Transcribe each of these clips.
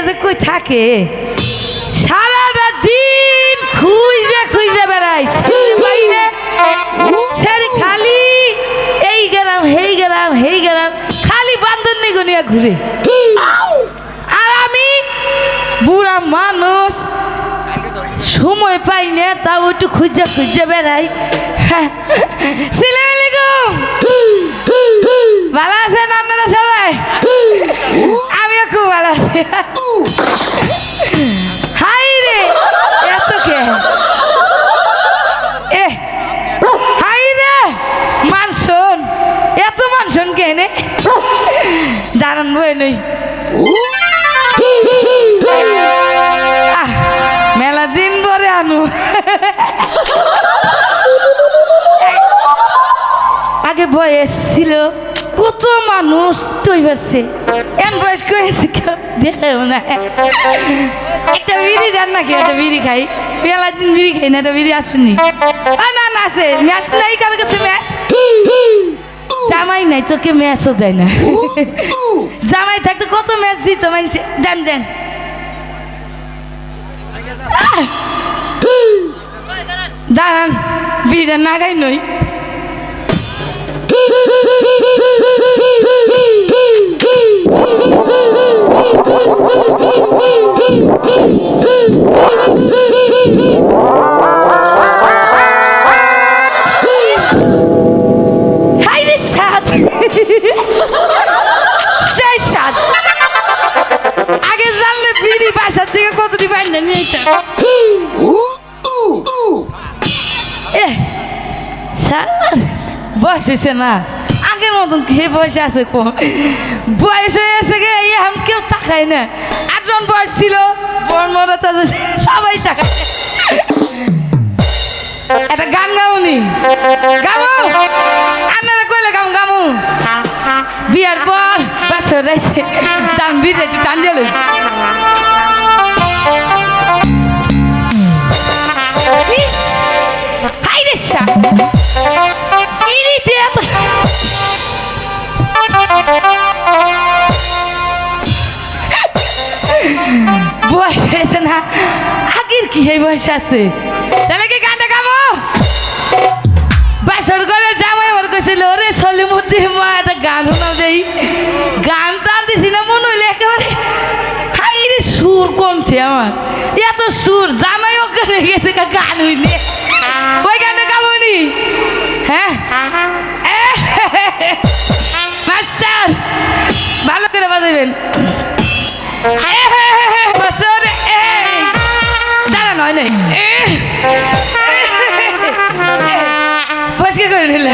যে কই থাকে সারাটা দিন খুঁজে খুঁজে বেড়াইছে খালি এই গেলাম হেই গেলাম হেই গেলাম খালি বান্দর নিগনিয়া ঘুরে আর আমি বুড়া মানুষ সময় পাই না তাও একটু খুঁজে খুঁজে বেড়াই সালাম আলাইকুম ভালো আছেন আপনারা সবাই আমিও খুব ভালো আছি হাই রে এত কে হাই রে মানসন এত মানসন কে নে জানান বই নই মেলা দিন পরে আনু আগে বয়স ছিল কত মানুষ তৈ পারছে এন বয়স করেছে কেউ দেখেও না একটা বিড়ি দেন নাকি একটা বিড়ি খাই মেলা দিন বিড়ি খাই না একটা বিড়ি আসেনি না না আছে ম্যাচ নাই কারো কাছে ম্যাচ জামাই নাই তোকে ম্যাচও দেয় না জামাই থাকতে কত ম্যাচ দিত মানছে দেন দেন দাঁড়ান বিড়িটা নাগাই নই আগে জানলে বিড়ি বাসার থেকে কতটি বাইন্দা নিয়ে বয়স হয়েছে না আগের মতন কে বয়স আছে বয়স হয়েছে গে এখন কেউ তাকায় না আটজন বয়স ছিল সবাই তাকায় একটা গান গাউনি গামু আপনারা কইলে গাম গামু বিয়ার পর বছর রয়েছে দাম বিড়ে একটু টান দিল হাই রে বয়স হয়েছে না আগের কি এই বয়স আছে তাহলে কি গানটা গামো বাসর করে জামাই আমার কইছিল ওরে সলিমুদ্দিন মা একটা গান শোনাও দেই গান টান দিছি না মনে হইলে একেবারে হাই রে সুর কণ্ঠে আমার এত সুর জামাই ওখানে গেছে গান হইলে ওই গানটা গামনি হ্যাঁ মাস্টার ভালো করে বাজাবেন দাঁড়া নয় নাই বসকে করে নিলে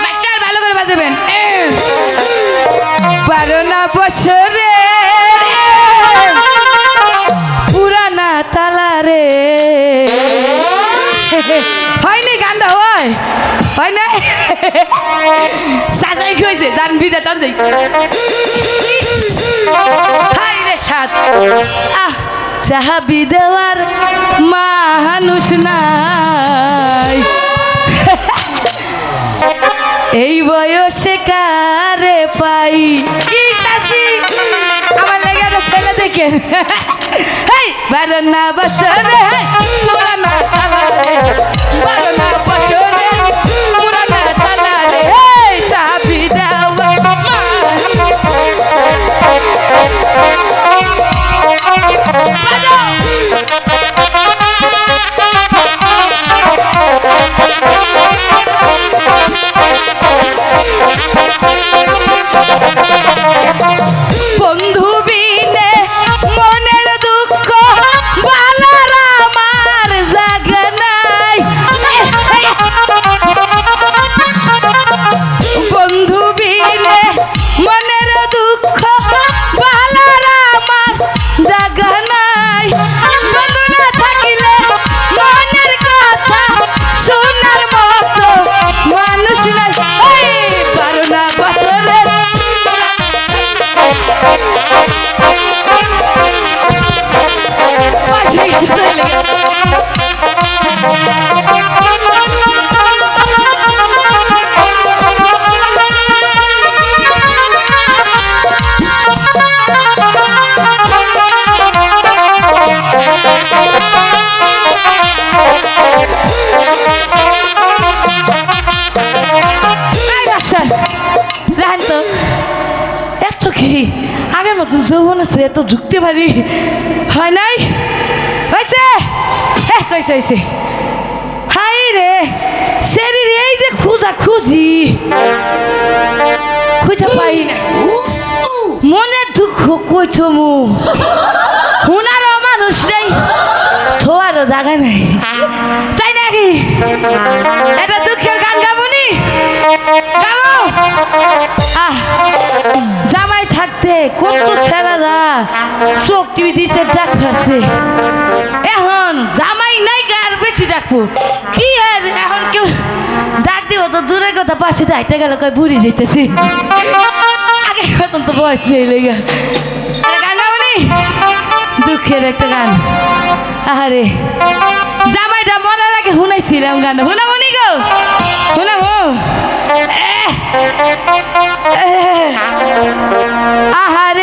মাস্টার ভালো করে বাজাবেন 12 বছরে পুরানা তালা রে হয়নি গানটা হয় না সাজাই হয়েছে দান ভিড়া টান দেই হাই রে সাত চাহাবি দেওয়ার মানুষ নাই এই বয়সে কারে পাই কি চাষি আমার লেগে ফেলে দেখেন হেই 12 বছরে পুরানা তালা রে 12 বছরে পুরানা তালা রে হেই চাবি দেওয়া বন্ধু বিনে মনের দুঃখ বালার আমার জাগে নাই স্যার রাখেন তো এত কি আগের মতন যৌবন আছে এত ঝুঁকতে পারি হয় নাই হয়েছে হ্যাঁ কইছে হয়েছে হাই রে শরীর এই যে খুঁজা খুঁজি খুঁজা পাই না মনে দুঃখ কইছো মু হুনারও মানুষ নেই থোয়ারও জায়গা নেই তাই নাকি এটা দুঃখের গান গাবনি গাবো জামাই থাকতে কত ছেলেরা চোখ টিভি দিছে ডাক ফারছে এখন জামাই নাই আর বেশি ডাকবো কি আর এখন কেউ ডাক দিব তো দূরের কথা পাশে হাইটে গেল কয় বুড়ি যেতেছি আগে কত তো বয়স নেই লেগে গান গাবনি দুঃখের একটা গান আরে জামাইটা মরার আগে শুনাইছিলাম গান শুনাবনি গো শুনাবো আহারে